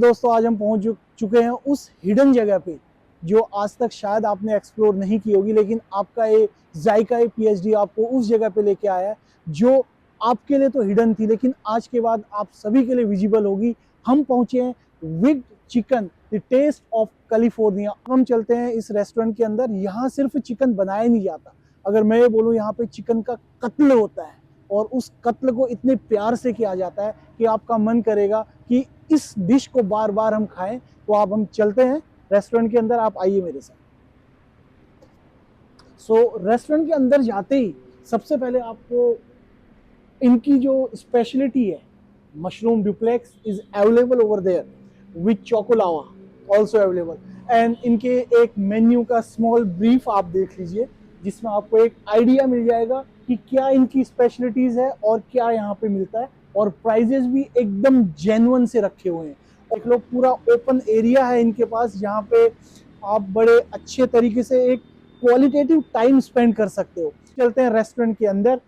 दोस्तों आज हम पहुंच चुके हैं उस हिडन जगह पे जो आज तक शायद आपने एक्सप्लोर नहीं की होगी, लेकिन आपका ये जायका पीएचडी आपको उस जगह पे लेके आया है जो आपके लिए तो हिडन थी, लेकिन आज के बाद आप सभी के लिए विजिबल होगी। हम पहुंचे हैं wig chicken the taste of California. हम चलते हैं इस रेस्टोरेंट के अंदर। यहाँ सिर्फ चिकन बनाया नहीं जाता, अगर मैं ये बोलूँ यहाँ पे चिकन का कत्ल होता है और उस कत्ल को इतने प्यार से किया जाता है कि आपका मन करेगा कि इस डिश को बार बार हम खाएं। तो आप हम चलते हैं रेस्टोरेंट के अंदर, आप आइए मेरे साथ। रेस्टोरेंट के अंदर जाते ही सबसे पहले आपको इनकी जो स्पेशलिटी है, mushroom duplex is available over there with choco lava also available. And इनके एक मेन्यू का स्मॉल ब्रीफ आप देख लीजिए, जिसमें आपको एक आइडिया मिल जाएगा कि क्या इनकी स्पेशलिटीज है और क्या यहाँ पे मिलता है। और प्राइजेस भी एकदम जेन्युइन से रखे हुए हैं। एक लोग पूरा ओपन एरिया है इनके पास, जहाँ पे आप बड़े अच्छे तरीके से एक क्वालिटेटिव टाइम स्पेंड कर सकते हो। चलते हैं रेस्टोरेंट के अंदर।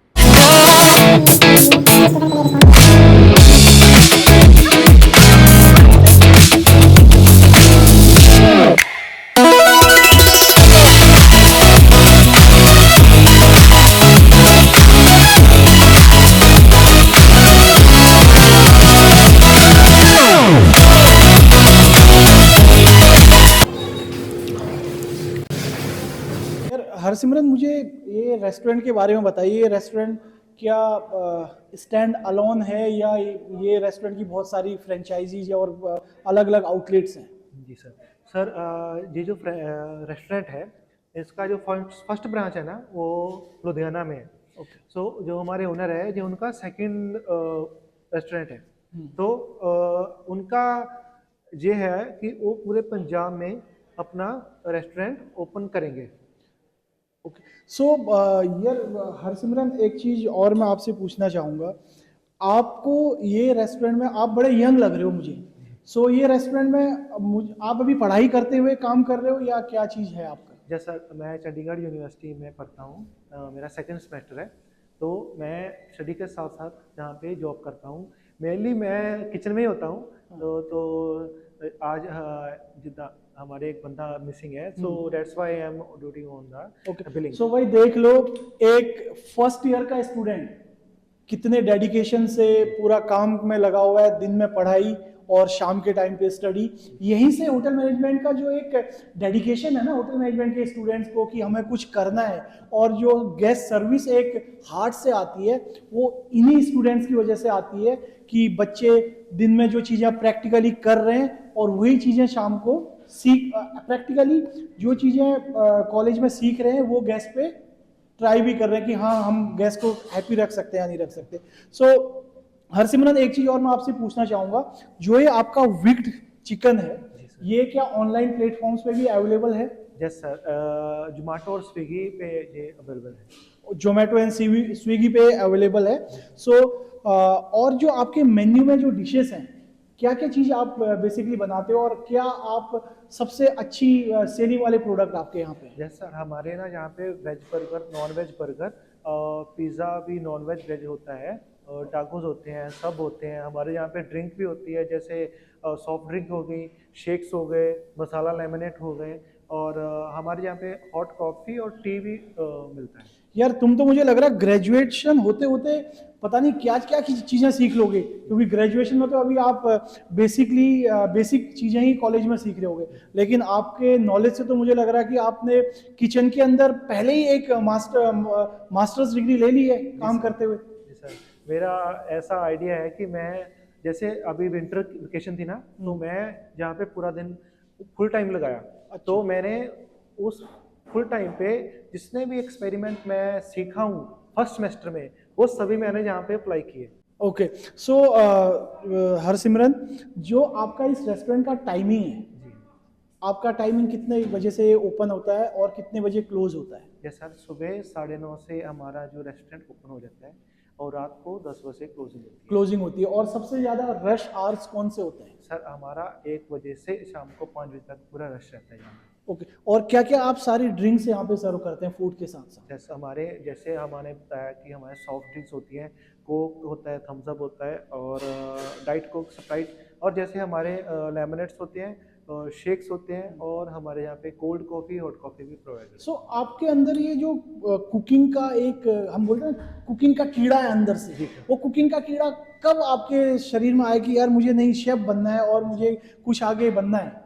हरसिमरन, मुझे ये रेस्टोरेंट के बारे में बताइए। ये रेस्टोरेंट क्या स्टैंड अलोन है या ये रेस्टोरेंट की बहुत सारी फ्रेंचाइजीज और अलग अलग आउटलेट्स हैं? जी सर। सर ये जो रेस्टोरेंट है, इसका जो फर्स्ट ब्रांच है ना, वो लुधियाना में है। ओके। सो जो हमारे ओनर है, जो उनका सेकंड रेस्टोरेंट है। तो उनका ये है कि वो पूरे पंजाब में अपना रेस्टोरेंट ओपन करेंगे। ओके। सो यार हरसिमरन, एक चीज़ और मैं आपसे पूछना चाहूँगा। आपको ये रेस्टोरेंट में, आप बड़े यंग लग रहे हो मुझे। ये रेस्टोरेंट में आप अभी पढ़ाई करते हुए काम कर रहे हो या क्या चीज़ है आपका? जैसा मैं चंडीगढ़ यूनिवर्सिटी में पढ़ता हूँ, मेरा सेकंड सेमेस्टर है। तो मैं स्टडी के साथ साथ यहाँ पे जॉब करता हूँ। मेनली मैं किचन में ही होता हूँ। तो आज जितना हमारे एक बंदा मिसिंग है, so that's why I am duty on the billing. So भाई देख लो, एक फर्स्ट ईयर का स्टूडेंट कितने डेडिकेशन से पूरा काम में लगा हुआ है, दिन में पढ़ाई और शाम के टाइम पे स्टडी। यहीं से होटल मैनेजमेंट का जो एक डेडिकेशन है ना होटल मैनेजमेंट के स्टूडेंट्स को कि हमें कुछ करना है, और जो गेस्ट सर्विस एक हार्ट से आती है, वो इन्हीं स्टूडेंट्स की वजह से आती है कि बच्चे दिन में जो चीज़ें प्रैक्टिकली कर रहे हैं और वही चीज़ें शाम को सीख प्रैक्टिकली जो चीज़ें कॉलेज में सीख रहे हैं वो गेस्ट पे ट्राई भी कर रहे हैं कि हाँ हम गेस्ट को हैप्पी रख सकते हैं या नहीं रख सकते। हरसिमरन, एक चीज और मैं आपसे पूछना चाहूंगा। जो ये आपका विक्ड चिकन है, ये क्या ऑनलाइन प्लेटफॉर्म्स पे भी अवेलेबल है? यस सर, जोमेटो और स्विगी पे ये अवेलेबल है। जोमेटो एंड स्विगी पे अवेलेबल है। और जो आपके मेन्यू में जो डिशेस हैं, क्या क्या चीज़ आप बेसिकली बनाते हो और क्या आप सबसे अच्छी सेलिंग वाले प्रोडक्ट आपके यहाँ पे? यस सर, हमारे ना यहाँ पे veg burger, non veg burger, pizza भी नॉन वेज वेज होता है, टाकोस होते हैं, सब होते हैं। हमारे यहाँ पे ड्रिंक भी होती है, जैसे सॉफ्ट ड्रिंक हो गई, शेक्स हो गए, मसाला लेमनेट हो गए, और हमारे यहाँ पे हॉट कॉफ़ी और टी भी मिलता है। यार तुम तो, मुझे लग रहा है ग्रेजुएशन होते होते पता नहीं क्या क्या चीज़ें सीख लोगे, क्योंकि ग्रेजुएशन में तो अभी आप बेसिकली बेसिक चीज़ें ही कॉलेज में सीख रहे होगे, लेकिन आपके नॉलेज से तो मुझे लग रहा है कि आपने किचन के अंदर पहले ही एक मास्टर्स डिग्री ले ली है काम करते हुए। जी सर, मेरा ऐसा आइडिया है कि मैं, जैसे अभी विंटर वेकेशन थी ना, तो मैं यहाँ पे पूरा दिन फुल टाइम लगाया। तो मैंने उस फुल टाइम पे जितने भी एक्सपेरिमेंट मैं सीखा हूँ फर्स्ट सेमेस्टर में, वो सभी मैंने यहाँ पे अप्लाई किए। ओके। हरसिमरन, जो आपका इस रेस्टोरेंट का टाइमिंग है, जी। आपका टाइमिंग कितने बजे से ओपन होता है और कितने बजे क्लोज होता है? यस सर, सुबह 9:30 से हमारा जो रेस्टोरेंट ओपन हो जाता है और रात को 10 बजे क्लोजिंग होती है। क्लोजिंग होती है। और सबसे ज़्यादा रश आवर्स कौन से होते हैं? सर हमारा 1 बजे से शाम को 5 बजे तक पूरा रश रहता है यहाँ पे। ओके। और क्या क्या आप सारी ड्रिंक्स यहाँ पे सर्व करते हैं फूड के साथ साथ? जैसे हमारे बताया कि हमारे सॉफ्ट ड्रिंक्स होती हैं, कोक होता है, थम्स अप होता है, और डाइट कोक, स्प्राइट और जैसे हमारे लेमनेट्स होते हैं, शेक्स होते हैं, और हमारे यहाँ पे कोल्ड कॉफ़ी, हॉट कॉफ़ी भी प्रोवाइड है। सो आपके अंदर ये जो कुकिंग का एक हम बोलते हैं कुकिंग का कीड़ा है अंदर से, जी सर। वो कुकिंग का कीड़ा कब आपके शरीर में आया कि यार मुझे नहीं शेफ बनना है और मुझे कुछ आगे बनना है?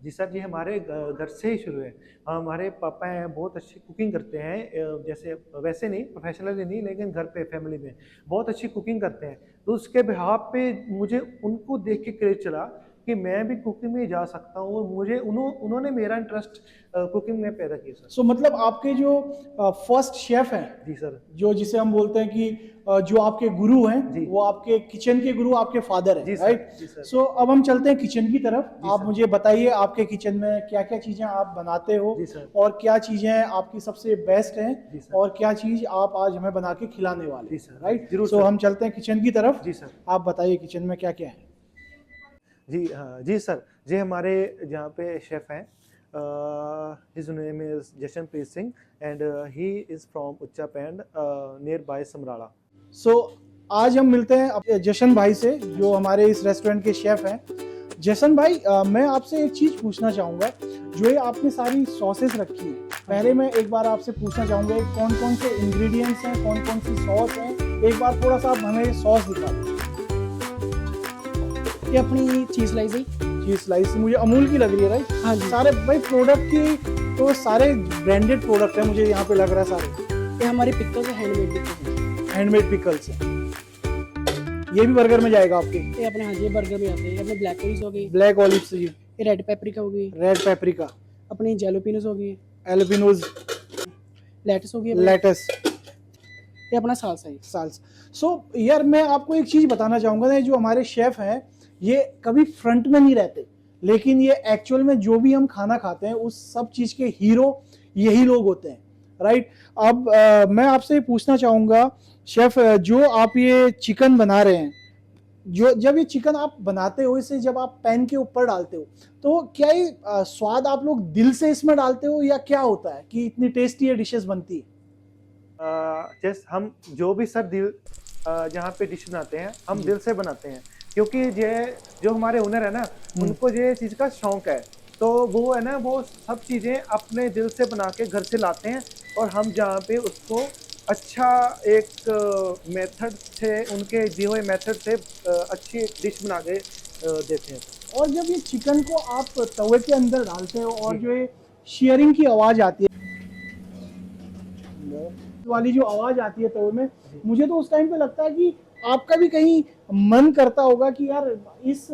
जी सर, जी हमारे घर से ही शुरू है। हमारे पापा हैं, बहुत अच्छी कुकिंग करते हैं, जैसे वैसे नहीं, प्रोफेशनली नहीं, लेकिन घर पे फैमिली में बहुत अच्छी कुकिंग करते हैं। तो उसके बिहाफ पे मुझे उनको देख के क्रेज चला कि मैं भी कुकिंग में जा सकता हूँ, और मुझे उन्होंने मेरा इंटरेस्ट कुकिंग में पैदा किया सर। सो मतलब आपके जो फर्स्ट शेफ हैं, जी सर। जो जिसे हम बोलते हैं कि जो आपके गुरु हैं, जी। वो आपके किचन के गुरु आपके फादर जी हैं, सर। राइट? जी सर। सो अब हम चलते हैं किचन की तरफ। जी आप सर। मुझे बताइए आपके किचन में क्या क्या चीज़ें आप बनाते हो, जी सर। और क्या चीज़ें आपकी सबसे बेस्ट हैं, जी सर। और क्या चीज़ आप आज हमें बना के खिलाने वाले जी हैं, सर, राइट? जरूर सो सर। हम चलते हैं किचन की तरफ। जी सर। आप बताइए किचन में क्या क्या है? जी हाँ, जी सर। जी हमारे जहाँ पे शेफ़ हैं, his name is Jashanpreet Singh, and he is from Uchapind near by Samrala. So आज हम मिलते हैं जशन भाई से, जो हमारे इस रेस्टोरेंट के शेफ हैं। जशन भाई, मैं आपसे एक चीज़ पूछना चाहूँगा। जो ये आपने सारी सॉसेस रखी हैं, पहले मैं एक बार आपसे पूछना चाहूँगा कौन कौन से इंग्रेडिएंट्स हैं, कौन कौन सी सॉस हैं। एक बार थोड़ा सा आप हमें सॉस दिखा दो। ये अपनी चीज़ स्लाइस है। चीज़ स्लाइस मुझे अमूल की लग रही है, राइट? हाँ जी। सारे भाई प्रोडक्ट की तो सारे ब्रांडेड प्रोडक्ट हैं, मुझे यहाँ पे लग रहा है सारे ये हमारे पिकल्स है, हैंडमेड पिकल्स है। हैंडमेड पिकल्स हैं। ये भी बर्गर में जाएगा आपके? ये अपने हाँ जी बर्गर में आते हैं। ये अपने ब्लैक ओलिव्स हो गई, ब्लैक ऑलिव्स जी, ये रेड पेपरिका हो गई, रेड पेपरिका, अपनी जैलोपिनोस हो गई, एल्बिनोज, लेटस हो गई अपनी, लेटस, ये अपना सालसा है। साल्स। सो यार मैं आपको एक चीज़ बताना चाहूँगा ना, जो हमारे शेफ़ हैं ये कभी फ्रंट में नहीं रहते, लेकिन ये एक्चुअल में जो भी हम खाना खाते हैं उस सब चीज़ के हीरो यही लोग होते हैं, राइट? अब मैं आपसे पूछना चाहूँगा शेफ़, जो आप ये चिकन बना रहे हैं, जो जब ये चिकन आप बनाते हो, इसे जब आप पैन के ऊपर डालते हो, तो क्या ये स्वाद आप लोग दिल से इसमें डालते हो, या क्या होता है कि इतनी टेस्टी ये डिशेस बनती है? जैसे हम जो भी सर दिल जहाँ पे डिश बनाते हैं, हम दिल से बनाते हैं, क्योंकि ये जो हमारे ओनर है ना, उनको ये चीज़ का शौक है। तो वो है ना, वो सब चीज़ें अपने दिल से बना के घर से लाते हैं, और हम जहाँ पे उसको अच्छा एक मेथड से, उनके दिए हुए मेथड से अच्छी डिश बना के देते हैं। और जब ये चिकन को आप तवे के अंदर डालते हो और जी। जो ये शेयरिंग की आवाज आती है, वाली जो आवाज आती है तवे में, मुझे तो उस टाइम पे लगता है कि आपका भी कहीं मन करता होगा कि यार इस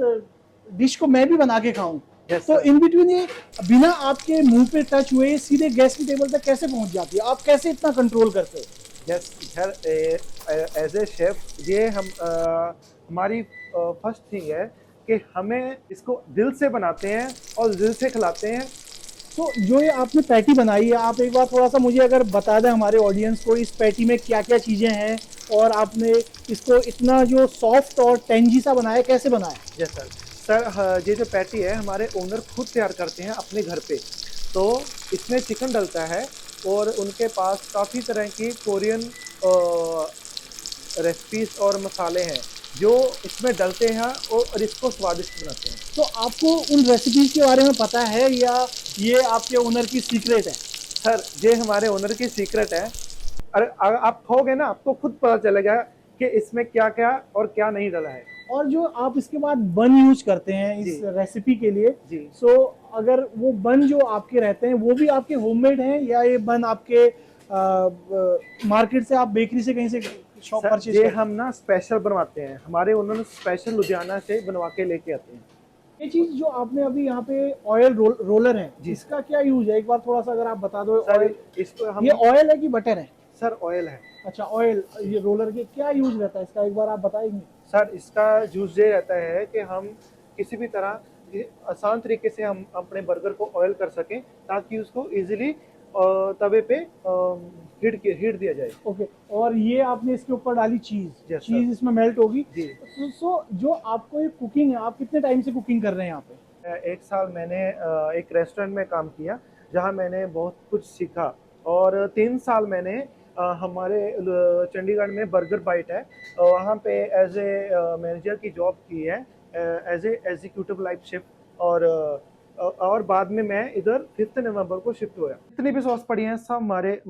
डिश को मैं भी बना के खाऊं। Yes, तो sir. इन बिटवीन ये बिना आपके मुंह पे टच हुए ये सीधे गैस की टेबल तक कैसे पहुंच जाती है? आप कैसे इतना कंट्रोल करते हो? Yes sir, as a chef ये हमारी फर्स्ट थिंग है कि हमें इसको दिल से बनाते हैं और दिल से खिलाते हैं। तो जो ये आपने पैटी बनाई है, आप एक बार थोड़ा सा मुझे अगर बता दें हमारे ऑडियंस को, इस पैटी में क्या क्या चीज़ें हैं, और आपने इसको इतना जो सॉफ्ट और टेंजी सा बनाया, कैसे बनाया? Yes sir. सर ये जो पैटी है हमारे ओनर खुद तैयार करते हैं अपने घर पे। तो इसमें चिकन डलता है, और उनके पास काफ़ी तरह की कोरियन रेसिपीज और मसाले हैं जो इसमें डलते हैं और इसको स्वादिष्ट बनाते हैं। तो आपको उन रेसिपीज़ के बारे में पता है, या ये आपके ओनर की सीक्रेट है? सर ये हमारे ओनर की सीक्रेट है। अरे आप खाओगे ना, आपको खुद पता चलेगा कि इसमें क्या क्या और क्या नहीं डला है। और जो आप इसके बाद बन यूज करते हैं इस जी। रेसिपी के लिए, जी। सो अगर वो बन जो आपके रहते हैं वो भी आपके होममेड हैं, या ये बन आपके मार्केट से, आप बेकरी से कहीं से शॉप सर परचेज ये करते हैं? हम ना स्पेशल बनवाते हैं, हमारे ओनर स्पेशल लुधियाना से बनवा के लेके आते हैं। ये चीज जो आपने अभी यहाँ पे ऑयल रोलर है, जी। इसका क्या यूज है? एक बार थोड़ा सा अगर आप बता दो। सर ऑयल, इसको हम, ये ऑयल है कि बटर है? सर ऑयल है। अच्छा ऑयल। ये रोलर के क्या यूज रहता है इसका, एक बार आप बताएंगे? सर इसका यूज ये रहता है कि हम किसी भी तरह ये आसान तरीके से हम अपने बर्गर को ऑयल कर सकें, ताकि उसको इजीली तवे पे हीट दिया जाए। ओके। और ये आपने इसके ऊपर डाली चीज, Yes, चीज sir. इसमें मेल्ट होगी। जी। सो जो आपको ये कुकिंग है, आप कितने टाइम से कुकिंग कर रहे हैं यहाँ पे? एक साल मैंने एक रेस्टोरेंट में काम किया, जहाँ मैंने बहुत कुछ सीखा, और 3 साल मैंने हमारे चंडीगढ़ में बर्गर बाइट है, वहाँ पे एज ए मैनेजर की जॉब की है। As a executive life shift और बाद में मैं इधर 5 नवंबर को शिफ्ट हुआ। जितनी भी सॉस पड़ी हैं सब हमारे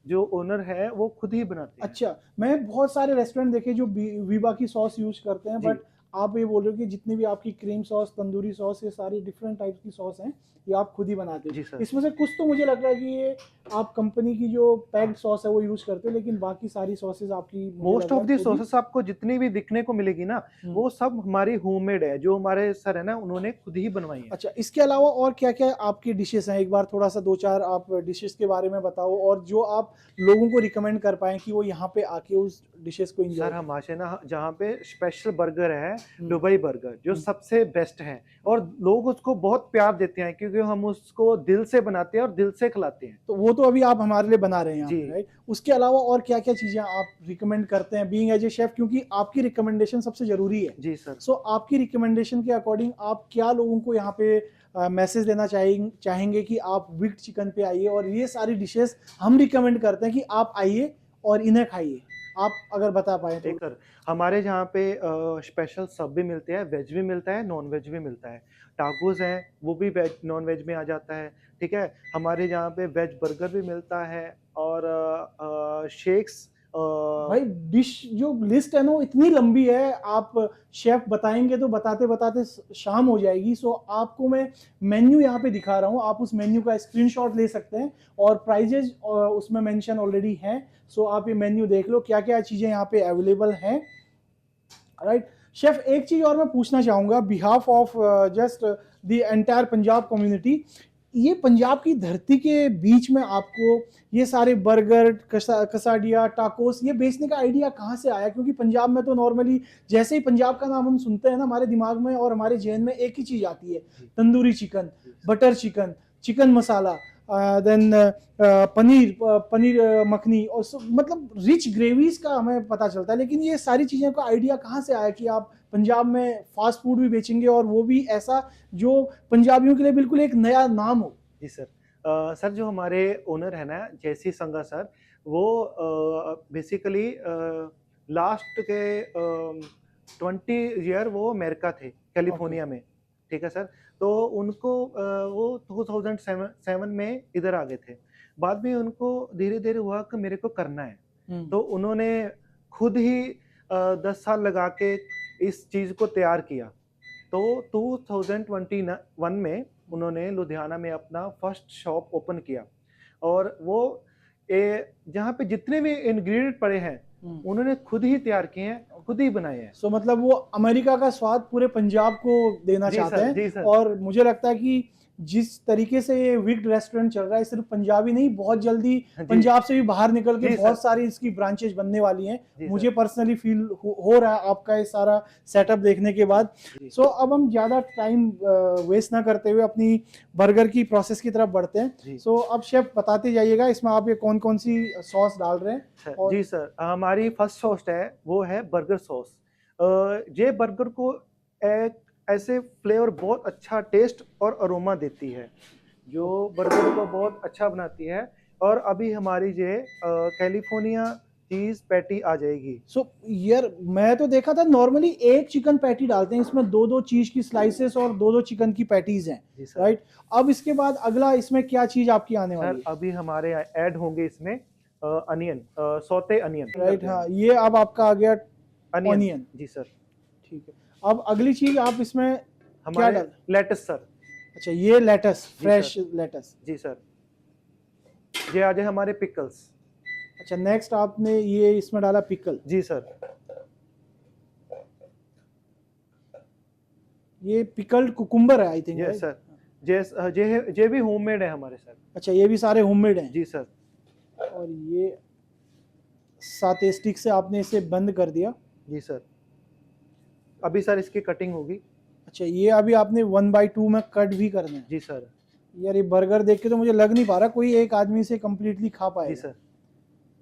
जो ओनर है वो खुद ही बनाते हैं। अच्छा, मैं बहुत सारे रेस्टोरेंट देखे जो वीबा की सॉस यूज करते हैं, जी। बट आप ये बोल रहे हो कि जितनी भी आपकी क्रीम सॉस, तंदूरी सॉस, ये सारी डिफरेंट टाइप्स की सॉस हैं, ये आप खुद ही बनाते जी हो। सर। इसमें से कुछ तो मुझे लग रहा है कि ये आप कंपनी की जो पैक्ड सॉस है वो यूज करते हो, लेकिन बाकी सारी सॉसेज आपकी मुझे मोस्ट लग रहा ऑफ है दी खुद ही- सॉसेस आपको जितनी भी दिखने को मिलेगी ना, हम्म। वो सब हमारी होममेड है, जो हमारे सर है ना उन्होंने खुद ही बनवाई है। अच्छा, इसके अलावा और क्या क्या आपकी डिशेस हैं? एक बार थोड़ा सा 2-4 आप डिशेस के बारे में बताओ, और जो आप लोगों को रिकमेंड कर पाएं कि वो यहाँ पे आके उस डिशेस को एंजॉय सर हमारे ना जहाँ पे स्पेशल बर्गर है, हम्म। दुबई बर्गर, जो सबसे बेस्ट है और लोग उसको बहुत प्यार देते हैं क्योंकि हम उसको दिल से बनाते हैं और दिल से खिलाते हैं। तो वो तो अभी आप हमारे लिए बना रहे हैं यहाँ जी। पे, राइट? उसके अलावा और क्या क्या चीजें आप रिकमेंड करते हैं बीइंग एज ए शेफ, क्योंकि आपकी रिकमेंडेशन सबसे जरूरी है। जी सर। सो आपकी रिकमेंडेशन के अकॉर्डिंग आप क्या लोगों को यहाँ पे मैसेज देना चाहेंगे कि आप विक्ड चिकन पे आइए, और ये सारी डिशेस हम रिकमेंड करते हैं कि आप आइए और इन्हें खाइए। आप अगर बता पाए तो। एक सर, हमारे जहाँ पे स्पेशल सब भी मिलते हैं, वेज भी मिलता है, नॉन वेज भी मिलता है। टाकोस हैं वो भी वेज नॉन वेज में आ जाता है, ठीक है। हमारे यहाँ पे वेज बर्गर भी मिलता है और शेक्स। भाई डिश जो लिस्ट है ना वो इतनी लंबी है, आप शेफ बताएंगे तो बताते बताते शाम हो जाएगी। सो आपको मैं मेन्यू यहाँ पे दिखा रहा हूँ, आप उस मेन्यू का स्क्रीनशॉट ले सकते हैं, और प्राइजेज उसमें मेंशन ऑलरेडी हैं। सो आप ये मेन्यू देख लो क्या क्या चीजें यहाँ पे अवेलेबल हैं, राइट? शेफ, एक चीज और मैं पूछना चाहूंगा behalf of just the entire Punjab community, ये पंजाब की धरती के बीच में आपको ये सारे बर्गर, कसाडिया, टाकोस ये बेचने का आइडिया कहाँ से आया? क्योंकि पंजाब में तो नॉर्मली जैसे ही पंजाब का नाम हम सुनते हैं ना, हमारे दिमाग में और हमारे जहन में एक ही चीज आती है, tandoori chicken, butter chicken, chicken masala, then paneer makhani, और मतलब रिच ग्रेवीज का हमें पता चलता है। लेकिन ये सारी चीज़ों का आइडिया कहाँ से आया कि आप पंजाब में फास्ट फूड भी बेचेंगे, और वो भी ऐसा जो पंजाबियों के लिए बिल्कुल एक नया नाम हो? जी सर। सर जो हमारे ओनर है ना जैसी संगा सर, वो बेसिकली लास्ट के 20 ईयर वो अमेरिका थे, कैलिफोर्निया में, ठीक है सर। तो उनको वो 2007 में इधर आ गए थे। बाद में उनको धीरे धीरे हुआ कि मेरे को करना है, तो उन्होंने खुद ही 10 साल लगा के इस चीज़ को तैयार किया। तो 2021 में उन्होंने लुधियाना में अपना फर्स्ट शॉप ओपन किया, और वो जहाँ पे जितने भी इंग्रेडिएंट पड़े हैं उन्होंने खुद ही तैयार किए हैं, खुद ही बनाए हैं। सो मतलब वो अमेरिका का स्वाद पूरे पंजाब को देना जी चाहते सर, हैं। जी सर। और मुझे लगता है कि जिस तरीके से ये विक्ड रेस्टोरेंट चल रहा है, सिर्फ पंजाबी नहीं, बहुत जल्दी जी। पंजाब से भी बाहर निकल के जी बहुत सर। सारी इसकी ब्रांचेज बनने वाली जी हैं। मुझे सर। पर्सनली फील हो रहा है आपका ये सारा सेटअप देखने के बाद। जी। सो अब हम ज़्यादा टाइम वेस्ट ना करते हुए अपनी बर्गर की प्रोसेस की तरफ बढ़ते हैं। जी। सो अब शेफ बताते जाइएगा इसमें आप ये कौन कौन सी सॉस डाल रहे हैं। और जी सर, हमारी फर्स्ट सॉस है वो है बर्गर सॉस। ये बर्गर को एक ऐसे फ्लेवर बहुत अच्छा टेस्ट और अरोमा देती है, जो बर्गर को बहुत अच्छा बनाती है। और अभी हमारी ये कैलिफोर्निया चीज पैटी आ जाएगी। सो यार मैं तो देखा था नॉर्मली एक चिकन पैटी डालते हैं, इसमें दो दो चीज की स्लाइसेस और दो दो चिकन की पैटीज हैं, जी सर। राइट? अब इसके बाद अगला इसमें क्या चीज आपकी आने सर वाली है? अभी हमारे ऐड होंगे इसमें अनियन, सौते अनियन। राइट, हाँ, ये अब आपका आ गया ऑनियन। जी सर। ठीक है, अब अगली चीज आप इसमें क्या हमारे डाल? Lettuce sir. अच्छा, ये लेटस, जी फ्रेश सर। लेटस। जी सर। ये आ जाए हमारे पिकल्स। अच्छा, नेक्स्ट आपने ये इसमें डाला पिकल। जी सर। ये पिकल्ड कुकुम्बर है आई थिंक, यस सर। ये भी होममेड है हमारे सर। अच्छा, ये भी सारे होममेड हैं। जी सर। और ये साते स्टिक से आपने इसे बंद कर दिया। जी सर। अभी सर इसकी कटिंग होगी। अच्छा, ये अभी आपने 1/2 में कट भी करना है। जी सर। यार ये बर्गर देख के तो मुझे लग नहीं पा रहा कोई एक आदमी से कंप्लीटली खा जी पाएगा। सर।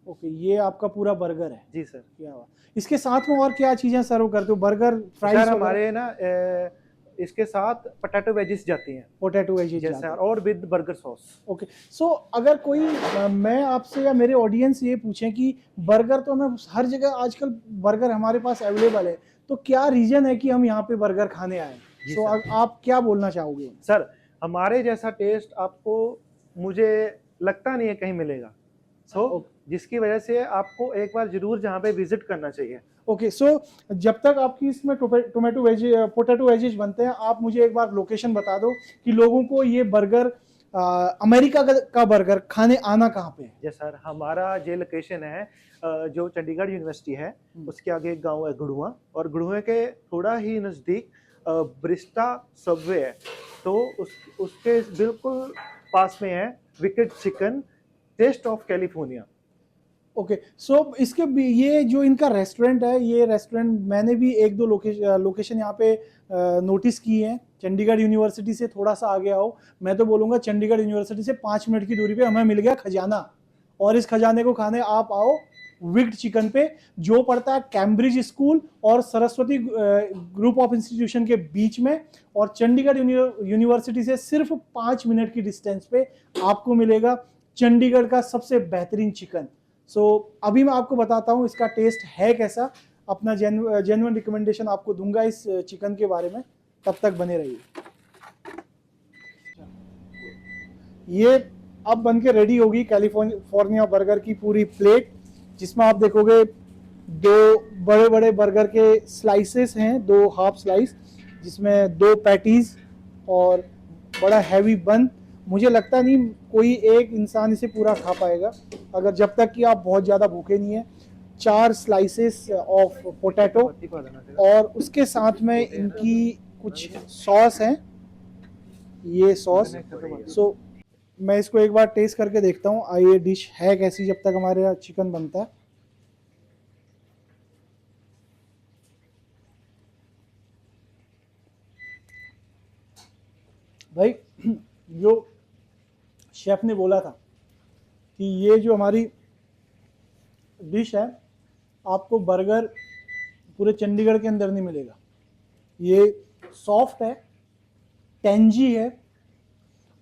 ओके, ये आपका पूरा बर्गर है। जी सर। क्या हुआ? इसके साथ में और क्या चीजें सर्व करते हो? Burger, fries? सर हमारे ना इसके साथ पोटैटो वेजिस जाती हैं। पोटैटो वेजिस यस जाते सर, हैं। और विद बर्गर सॉस। ओके, सो अगर कोई मैं आपसे या मेरे ऑडियंस ये पूछें कि बर्गर तो हमें हर जगह आजकल बर्गर हमारे पास अवेलेबल है, तो क्या रीजन है कि हम यहाँ पे बर्गर खाने आए? जी सो सर। आप क्या बोलना चाहोगे? सर, हमारे जैसा टेस्ट आपको मुझे लगता नहीं है कहीं मिलेगा। जिसकी वजह से आपको एक बार जरूर जहाँ पे विजिट करना चाहिए। ओके, सो जब तक आपकी इसमें टोमेटो वेज पोटैटो वेजेज बनते हैं, आप मुझे एक बार लोकेशन बता दो कि लोगों को ये बर्गर अमेरिका का बर्गर खाने आना कहाँ पे है? जी सर, हमारा जो लोकेशन है जो चंडीगढ़ यूनिवर्सिटी है उसके आगे एक गांव है गुड़ुआ, और गुड़ुआ के थोड़ा ही नज़दीक ब्रिस्टा सबवे है। तो उसके बिल्कुल पास में है wicked chicken taste of California. Okay, so ये जो इनका रेस्टोरेंट है, ये रेस्टोरेंट मैंने भी एक दो लोकेशन यहाँ पे नोटिस की है। चंडीगढ़ यूनिवर्सिटी से थोड़ा सा आगे आओ, मैं तो बोलूँगा चंडीगढ़ यूनिवर्सिटी से 5 मिनट की दूरी पे हमें मिल गया खजाना, और इस खजाने को खाने आप आओ विक्ड चिकन पे, जो पड़ता है कैम्ब्रिज स्कूल और सरस्वती ग्रुप ऑफ इंस्टीट्यूशन के बीच में, और चंडीगढ़ यूनिवर्सिटी से सिर्फ 5 मिनट की डिस्टेंस पे आपको मिलेगा चंडीगढ़ का सबसे बेहतरीन चिकन। सो अभी मैं आपको बताता हूँ इसका टेस्ट है कैसा, अपना जेन्युइन रिकमेंडेशन आपको दूंगा इस चिकन के बारे में, तब तक बने रहिए। ये अब बन के रेडी होगी कैलिफोर्निया बर्गर की पूरी प्लेट, जिसमें आप देखोगे 2 बड़े बड़े बर्गर के स्लाइसेस हैं, 2 हाफ स्लाइस, जिसमें 2 पैटीज और बड़ा हैवी बन। मुझे लगता नहीं कोई एक इंसान इसे पूरा खा पाएगा, अगर जब तक कि आप बहुत ज़्यादा भूखे नहीं हैं। 4 स्लाइसेस ऑफ पोटैटो, और उसके साथ में इनकी कुछ सॉस है, ये सॉस। सो मैं इसको एक बार टेस्ट करके देखता हूँ ये डिश है कैसी, जब तक हमारे यहाँ चिकन बनता है। भाई, जो शेफ ने बोला था कि ये जो हमारी डिश है, आपको बर्गर पूरे चंडीगढ़ के अंदर नहीं मिलेगा। ये सॉफ्ट है, टेंजी है,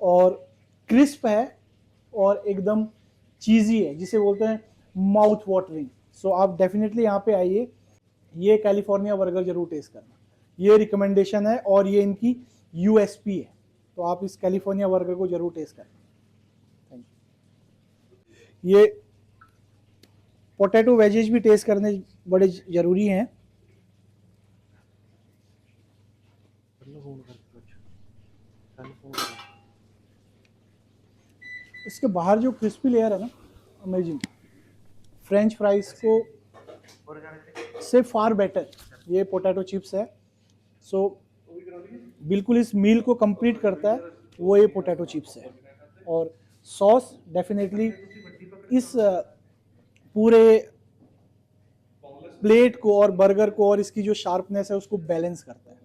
और क्रिस्प है, और एकदम चीज़ी है, जिसे बोलते हैं माउथ वाटरिंग। सो आप डेफिनेटली यहाँ पे आइए, ये कैलिफोर्निया बर्गर जरूर टेस्ट करना। ये रिकमेंडेशन है और ये इनकी यूएसपी है, तो आप इस कैलिफोर्निया बर्गर को जरूर टेस्ट करना। Thank you. ये पोटैटो वेजेज भी टेस्ट करने बड़े ज़रूरी हैं। इसके बाहर जो क्रिस्पी लेयर है ना, अमेजिंग। फ्रेंच फ्राइज को से फार बेटर ये पोटैटो चिप्स है। सो बिल्कुल इस मील को कंप्लीट करता है वो ये पोटैटो चिप्स है, और सॉस डेफिनेटली इस पूरे प्लेट को और बर्गर को और इसकी जो शार्पनेस है उसको बैलेंस करता है।